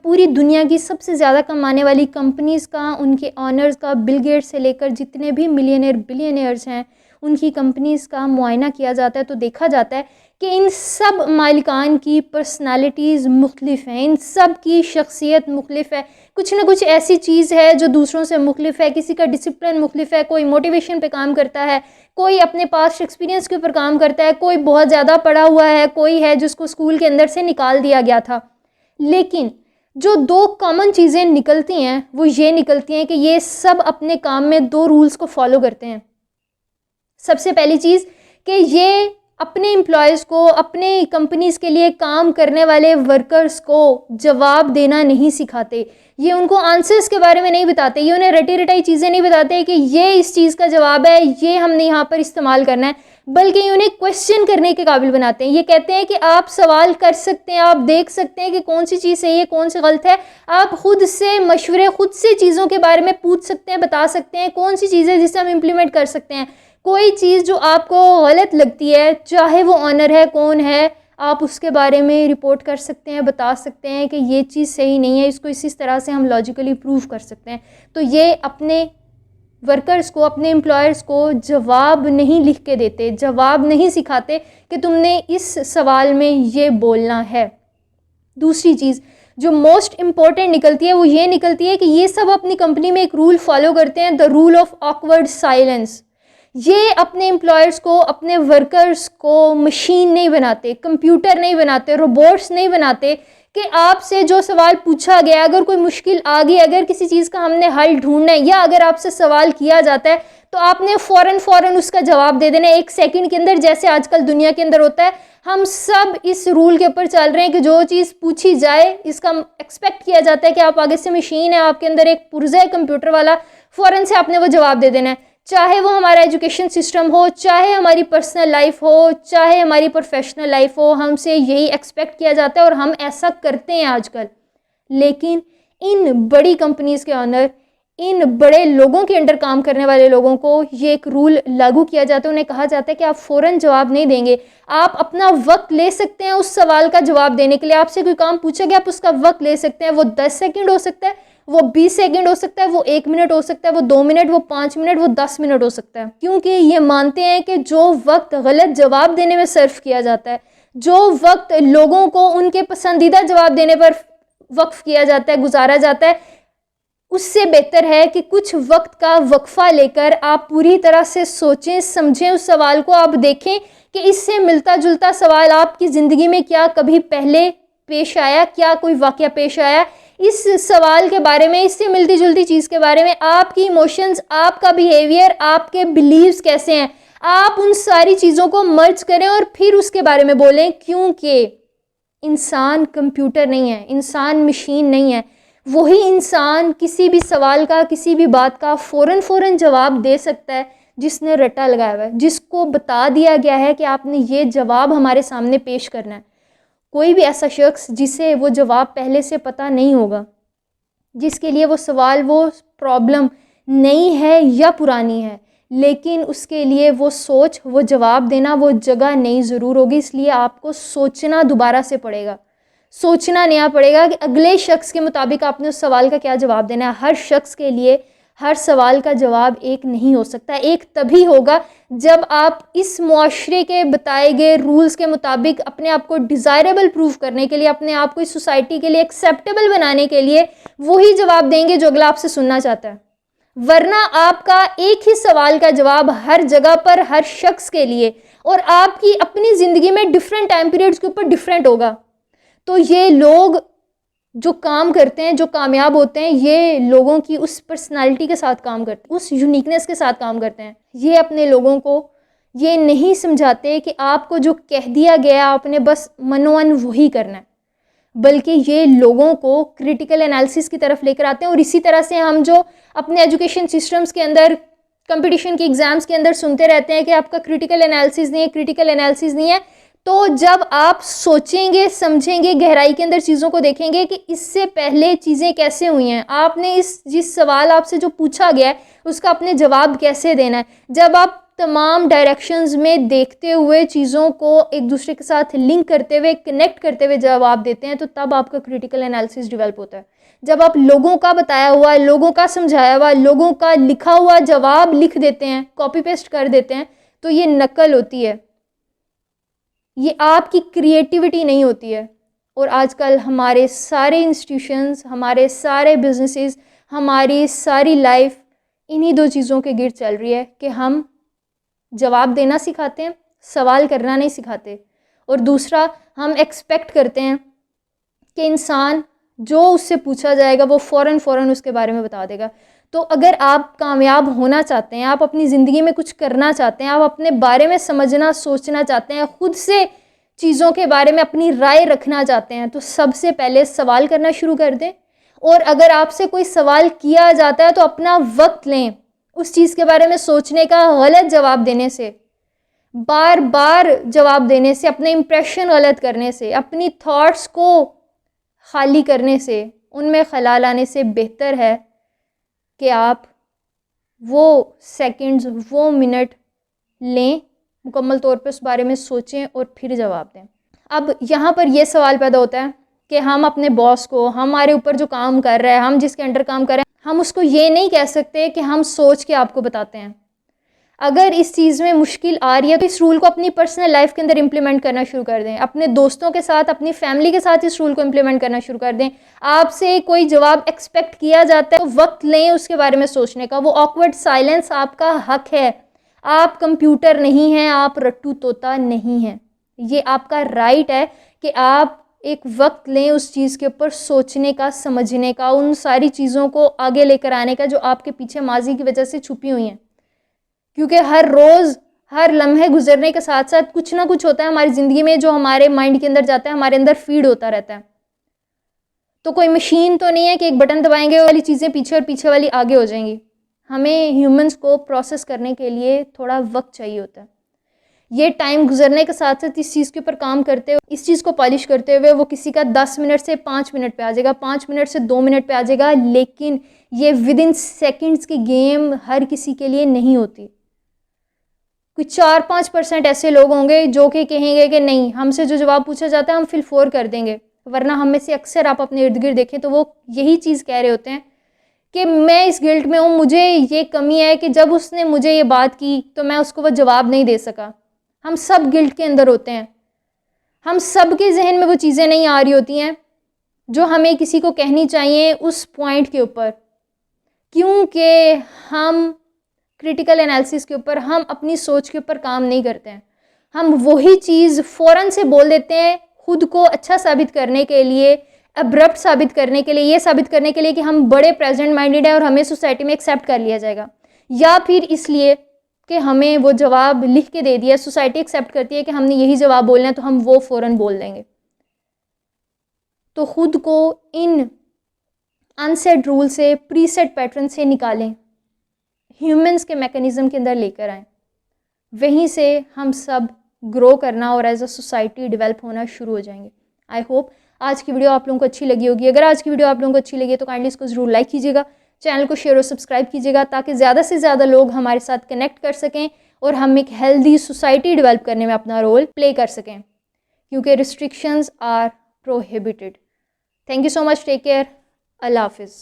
पूरी दुनिया की सबसे ज़्यादा कमाने वाली कंपनीज़ का, उनके ऑनर्स का, बिल गेट्स से लेकर जितने भी मिलियनेयर बिलियनेयर्स हैं उनकी कंपनीज़ का मुआयना किया जाता है तो देखा जाता है कि इन सब मालिकान की पर्सनालिटीज़ मुख्तलिफ हैं, इन सब की शख्सियत मुख्तलिफ है। कुछ ना कुछ ऐसी चीज़ है जो दूसरों से मुख्तलिफ है। किसी का डिसिप्लिन मुख्तलिफ है, कोई मोटिवेशन पे काम करता है, कोई अपने पास्ट एक्सपीरियंस के ऊपर काम करता है, कोई बहुत ज़्यादा पढ़ा हुआ है, कोई है जिसको स्कूल के अंदर से निकाल दिया गया था। लेकिन जो दो कॉमन चीज़ें निकलती हैं वो ये निकलती हैं कि ये सब अपने काम में दो रूल्स को फॉलो करते हैं। सबसे पहली चीज़ कि ये अपने एम्प्लॉयज़ को, अपने कंपनीज़ के लिए काम करने वाले वर्कर्स को जवाब देना नहीं सिखाते। ये उनको आंसर्स के बारे में नहीं बताते, ये उन्हें रटी रटाई चीज़ें नहीं बताते कि ये इस चीज़ का जवाब है, ये हमने यहाँ पर इस्तेमाल करना है, बल्कि ये उन्हें क्वेश्चन करने के काबिल बनाते हैं। ये कहते हैं कि आप सवाल कर सकते हैं, आप देख सकते हैं कि कौन सी चीज़ सही है, कौन सी गलत है। आप खुद से मशवरे, खुद से चीज़ों के बारे में पूछ सकते हैं, बता सकते हैं कौन सी चीज़ है जिसे हम इम्प्लीमेंट कर सकते हैं। कोई चीज़ जो आपको गलत लगती है, चाहे वो ऑनर है, कौन है, आप उसके बारे में रिपोर्ट कर सकते हैं, बता सकते हैं कि ये चीज़ सही नहीं है, इसको इस तरह से हम लॉजिकली प्रूव कर सकते हैं। तो ये अपने वर्कर्स को, अपने एम्प्लॉयर्स को जवाब नहीं लिख के देते, जवाब नहीं सिखाते कि तुमने इस सवाल में ये बोलना है। दूसरी चीज़ जो मोस्ट इम्पॉर्टेंट निकलती है वो ये निकलती है कि ये सब अपनी कंपनी में एक रूल फॉलो करते हैं, the rule of awkward silence. ये अपने एम्प्लॉयर्स को, अपने वर्कर्स को मशीन नहीं बनाते, कंप्यूटर नहीं बनाते, रोबोट्स नहीं बनाते कि आपसे जो सवाल पूछा गया, अगर कोई मुश्किल आ गई, अगर किसी चीज़ का हमने हल ढूंढना है या अगर आपसे सवाल किया जाता है तो आपने फ़ौरन उसका जवाब दे देना है 1 सेकंड के अंदर, जैसे आजकल दुनिया के अंदर होता है। हम सब इस रूल के ऊपर चल रहे हैं कि जो चीज़ पूछी जाए, इसका एक्सपेक्ट किया जाता है कि आप आगे से मशीन है, आपके अंदर एक पुर्जा है कंप्यूटर वाला, फ़ौरन से आपने वो जवाब दे देना है। चाहे वो हमारा एजुकेशन सिस्टम हो, चाहे हमारी पर्सनल लाइफ हो, चाहे हमारी प्रोफेशनल लाइफ हो, हमसे यही एक्सपेक्ट किया जाता है और हम ऐसा करते हैं आजकल। लेकिन इन बड़ी कंपनीज़ के अंदर, इन बड़े लोगों के अंडर काम करने वाले लोगों को ये एक रूल लागू किया जाता है। उन्हें कहा जाता है कि आप फ़ौरन जवाब नहीं देंगे, आप अपना वक्त ले सकते हैं उस सवाल का जवाब देने के लिए। आपसे कोई काम पूछा गया, आप उसका वक्त ले सकते हैं। वो 10 सेकंड हो सकता है, वो 20 सेकंड हो सकता है, वो 1 मिनट हो सकता है, वो 2 मिनट, वो 5 मिनट, वो 10 मिनट हो सकता है। क्योंकि ये मानते हैं कि जो वक्त गलत जवाब देने में सर्व किया जाता है, जो वक्त लोगों को उनके पसंदीदा जवाब देने पर वक्फ किया जाता है, गुजारा जाता है, उससे बेहतर है कि कुछ वक्त का वक्फा लेकर आप पूरी तरह से सोचें, समझें उस सवाल को। आप देखें कि इससे मिलता जुलता सवाल आपकी ज़िंदगी में क्या कभी पहले पेश आया, क्या कोई वाक़या पेश आया, इस सवाल के बारे में, इससे मिलती जुलती चीज़ के बारे में आपकी इमोशंस, आपका बिहेवियर, आपके बिलीव्स कैसे हैं, आप उन सारी चीज़ों को मर्ज करें और फिर उसके बारे में बोलें। क्योंकि इंसान कंप्यूटर नहीं है, इंसान मशीन नहीं है। वही इंसान किसी भी सवाल का, किसी भी बात का फ़ौरन जवाब दे सकता है जिसने रट्टा लगाया हुआ है, जिसको बता दिया गया है कि आपने ये जवाब हमारे सामने पेश करना है। कोई भी ऐसा शख्स जिसे वो जवाब पहले से पता नहीं होगा, जिसके लिए वो सवाल, वो प्रॉब्लम नई है या पुरानी है, लेकिन उसके लिए वो सोच, वो जवाब देना, वो जगह नई ज़रूर होगी। इसलिए आपको सोचना दोबारा से पड़ेगा, सोचना नया पड़ेगा कि अगले शख्स के मुताबिक आपने उस सवाल का क्या जवाब देना है। हर शख्स के लिए हर सवाल का जवाब एक नहीं हो सकता। एक तभी होगा जब आप इस मुआशरे के बताए गए रूल्स के मुताबिक अपने आप को डिज़ायरेबल प्रूव करने के लिए, अपने आप को इस सोसाइटी के लिए एक्सेप्टेबल बनाने के लिए वही जवाब देंगे जो अगला आपसे सुनना चाहता है। वरना आपका एक ही सवाल का जवाब हर जगह पर, हर शख्स के लिए और आपकी अपनी ज़िंदगी में डिफरेंट टाइम पीरियड्स के ऊपर डिफरेंट होगा। तो ये लोग जो काम करते हैं, जो कामयाब होते हैं, ये लोगों की उस पर्सनालिटी के साथ काम करते हैं, उस यूनिकनेस के साथ काम करते हैं। ये अपने लोगों को ये नहीं समझाते कि आपको जो कह दिया गया आपने बस मनोअन वही करना है, बल्कि ये लोगों को क्रिटिकल एनालिसिस की तरफ लेकर आते हैं। और इसी तरह से हम जो अपने एजुकेशन सिस्टम्स के अंदर, कंपटीशन के एग्ज़ाम्स के अंदर सुनते रहते हैं कि आपका क्रिटिकल एनालिसिस नहीं है, क्रिटिकल एनालिसिस नहीं है। तो जब आप सोचेंगे, समझेंगे, गहराई के अंदर चीज़ों को देखेंगे कि इससे पहले चीज़ें कैसे हुई हैं, आपने जिस सवाल आपसे जो पूछा गया है उसका अपने जवाब कैसे देना है, जब आप तमाम डायरेक्शंस में देखते हुए, चीज़ों को एक दूसरे के साथ लिंक करते हुए, कनेक्ट करते हुए जवाब देते हैं, तो तब आपका क्रिटिकल एनालिसिस डेवलप होता है। जब आप लोगों का बताया हुआ, लोगों का समझाया हुआ, लोगों का लिखा हुआ जवाब लिख देते हैं, कॉपी पेस्ट कर देते हैं, तो ये नकल होती है, ये आपकी क्रिएटिविटी नहीं होती है। और आजकल हमारे सारे इंस्टीट्यूशंस, हमारे सारे बिजनेसेस, हमारी सारी लाइफ इन्हीं दो चीज़ों के गिर चल रही है कि हम जवाब देना सिखाते हैं, सवाल करना नहीं सिखाते। और दूसरा, हम एक्सपेक्ट करते हैं कि इंसान जो उससे पूछा जाएगा वो फ़ौरन उसके बारे में बता देगा। तो अगर आप कामयाब होना चाहते हैं, आप अपनी ज़िंदगी में कुछ करना चाहते हैं, आप अपने बारे में समझना सोचना चाहते हैं, ख़ुद से चीज़ों के बारे में अपनी राय रखना चाहते हैं, तो सबसे पहले सवाल करना शुरू कर दें। और अगर आपसे कोई सवाल किया जाता है तो अपना वक्त लें उस चीज़ के बारे में सोचने का। गलत जवाब देने से, बार बार जवाब देने से, अपने इम्प्रेशन गलत करने से, अपनी थॉट्स को खाली करने से, उनमें खलाल आने से बेहतर है कि आप वो सेकंड्स, वो मिनट लें, मुकम्मल तौर पे उस बारे में सोचें और फिर जवाब दें। अब यहाँ पर ये सवाल पैदा होता है कि हम अपने बॉस को, हमारे ऊपर जो काम कर रहा है, हम जिसके अंडर काम कर रहे हैं, हम उसको ये नहीं कह सकते कि हम सोच के आपको बताते हैं। अगर इस चीज़ में मुश्किल आ रही है तो इस रूल को अपनी पर्सनल लाइफ के अंदर इम्प्लीमेंट करना शुरू कर दें। अपने दोस्तों के साथ, अपनी फैमिली के साथ इस रूल को इम्प्लीमेंट करना शुरू कर दें। आपसे कोई जवाब एक्सपेक्ट किया जाता है तो वक्त लें उसके बारे में सोचने का। वो ऑकवर्ड साइलेंस आपका हक है। आप कंप्यूटर नहीं हैं, आप रट्टू तोता नहीं हैं। ये आपका राइट है कि आप एक वक्त लें उस चीज़ के ऊपर सोचने का, समझने का, उन सारी चीज़ों को आगे लेकर आने का जो आपके पीछे माजी की वजह से छुपी हुई हैं। क्योंकि हर रोज़, हर लम्हे गुजरने के साथ साथ कुछ ना कुछ होता है हमारी ज़िंदगी में जो हमारे माइंड के अंदर जाता है, हमारे अंदर फीड होता रहता है। तो कोई मशीन तो नहीं है कि एक बटन दबाएंगे वाली चीज़ें पीछे और पीछे वाली आगे हो जाएंगी। हमें ह्यूमंस को प्रोसेस करने के लिए थोड़ा वक्त चाहिए होता है। ये टाइम गुजरने के साथ साथ इस चीज़ के ऊपर काम करते हुए, इस चीज़ को पॉलिश करते हुए, वो किसी का 10 मिनट से 5 मिनट पे आ जाएगा, 5 मिनट से 2 मिनट पे आ जाएगा, लेकिन ये विद इन सेकेंड्स की गेम हर किसी के लिए नहीं होती। कुछ 4-5% ऐसे लोग होंगे जो कि कहेंगे कि नहीं, हमसे जो जवाब पूछा जाता है हम फिल 4 कर देंगे। वरना हम में से अक्सर आप अपने इर्द गिर्द देखें तो वो यही चीज़ कह रहे होते हैं कि मैं इस गिल्ट में हूँ, मुझे ये कमी है कि जब उसने मुझे ये बात की तो मैं उसको वो जवाब नहीं दे सका। हम सब गिल्ट के अंदर होते हैं। हम सब के जहन में वो चीज़ें नहीं आ रही होती हैं जो हमें किसी को कहनी चाहिए उस पॉइंट के ऊपर, क्योंकि हम क्रिटिकल एनालिसिस के ऊपर, हम अपनी सोच के ऊपर काम नहीं करते हैं। हम वही चीज़ फ़ौरन से बोल देते हैं खुद को अच्छा साबित करने के लिए, अब्रप्ट साबित करने के लिए, ये साबित करने के लिए कि हम बड़े प्रेजेंट माइंडेड हैं और हमें सोसाइटी में एक्सेप्ट कर लिया जाएगा, या फिर इसलिए कि हमें वो जवाब लिख के दे दिया, सोसाइटी एक्सेप्ट करती है कि हमने यही जवाब बोलना है तो हम वो फ़ौरन बोल देंगे। तो ख़ुद को इन अनसेट रूल से, प्रीसेट पैटर्न से निकालें, ह्यूमंस के मैकेनिज़्म के अंदर लेकर आएँ। वहीं से हम सब ग्रो करना और एज अ सोसाइटी डेवलप होना शुरू हो जाएंगे। आई होप आज की वीडियो आप लोगों को अच्छी लगी होगी। अगर आज की वीडियो आप लोगों को अच्छी लगी है तो काइंडली इसको ज़रूर लाइक कीजिएगा, चैनल को शेयर और सब्सक्राइब कीजिएगा, ताकि ज़्यादा से ज़्यादा लोग हमारे साथ कनेक्ट कर सकें और हम एक हेल्दी सोसाइटी डेवलप करने में अपना रोल प्ले कर सकें, क्योंकि restrictions are prohibited. Thank you so much, take care, अल्लाह हाफिज़।